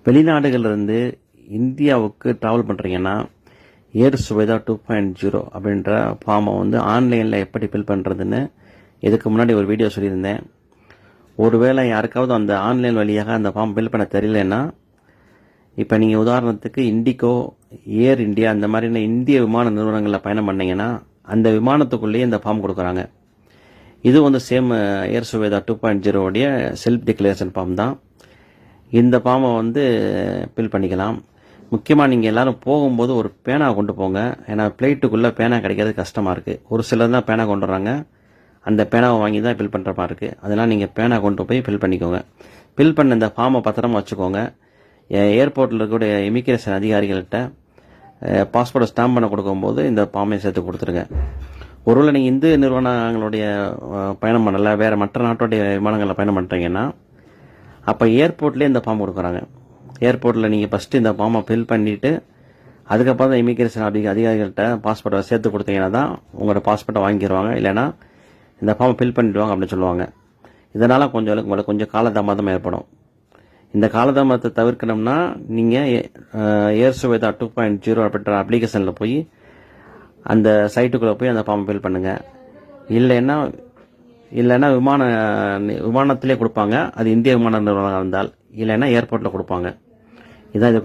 வெளிநாடுகளிலிருந்து இந்தியாவுக்கு ட்ராவல் பண்ணுறீங்கன்னா ஏர் சுவேதா 2.0 அப்படின்ற ஃபார்மை வந்து ஆன்லைனில் எப்படி ஃபில் பண்ணுறதுன்னு இதுக்கு முன்னாடி ஒரு வீடியோ சொல்லியிருந்தேன். ஒருவேளை யாருக்காவது அந்த ஆன்லைன் வழியாக அந்த ஃபார்ம் ஃபில் பண்ண தெரியலன்னா, இப்போ நீங்கள் உதாரணத்துக்கு இண்டிகோ, ஏர் இந்தியா அந்த மாதிரியான இந்திய விமான நிறுவனங்களில் பயணம் பண்ணிங்கன்னா அந்த விமானத்துக்குள்ளேயே இந்த ஃபார்ம் கொடுக்குறாங்க. இது வந்து சேம் ஏர் சுவேதா 2.0 உடைய செல்ஃப் டிக்ளரேஷன் ஃபார்ம் தான். இந்த ஃபார்மை வந்து ஃபில் பண்ணிக்கலாம். முக்கியமாக நீங்கள் எல்லோரும் போகும்போது ஒரு பேனா கொண்டு போங்க. ஏன்னா ஃப்ளைட்டுக்குள்ளே பேனா கிடைக்கிறது கஷ்டமாக இருக்குது. ஒரு சிலர் தான் பேனா கொண்டு வராங்க. அந்த பேனாவை வாங்கி தான் ஃபில் பண்ணுற மாதிரி இருக்குது. அதனால் நீங்கள் பேனா கொண்டு போய் ஃபில் பண்ணிக்கோங்க. ஃபில் பண்ண இந்த ஃபார்மை பத்திரமா வச்சுக்கோங்க. ஏர்போர்ட்டில் இருக்கக்கூடிய இமிக்ரேஷன் அதிகாரிகள்கிட்ட பாஸ்போர்ட்டை ஸ்டாம்ப் பண்ண கொடுக்கும்போது இந்த ஃபார்மை சேர்த்து கொடுத்துருங்க. ஒருவேளை நீங்கள் இந்து நிறுவனங்களுடைய பயணம் பண்ணலை, வேறு மற்ற நாட்டுடைய விமானங்களில் பயணம் பண்ணுறீங்கன்னா அப்போ ஏர்போர்ட்லேயே இந்த ஃபார்ம் கொடுக்குறாங்க. ஏர்போர்ட்டில் நீங்கள் ஃபஸ்ட்டு இந்த ஃபார்மை ஃபில் பண்ணிவிட்டு அதுக்கப்புறம் தான் இமிக்ரேஷன் அதிகாரிகள்கிட்ட பாஸ்போர்ட்டை சேர்த்து கொடுத்தீங்கன்னா தான் உங்களோட பாஸ்போர்ட்டை வாங்கிடுவாங்க. இல்லைனா இந்த ஃபார்மை ஃபில் பண்ணிடுவாங்க அப்படின்னு சொல்லுவாங்க. இதனால் உங்களுக்கு கொஞ்சம் காலதாமதம் ஏற்படும். இந்த காலதாமதத்தை தவிர்க்கணும்னா நீங்கள் ஏர் சுவேதா 2.0 அப்படின்ற அப்ளிகேஷனில் போய் அந்த சைட்டுக்குள்ளே போய் அந்த ஃபார்மை ஃபில் பண்ணுங்கள். இல்லைன்னா விமானத்திலே கொடுப்பாங்க. அது இந்திய விமான நிறுவனம் இருந்தால், இல்லைன்னா ஏர்போர்ட்டில் கொடுப்பாங்க. இதான் இது.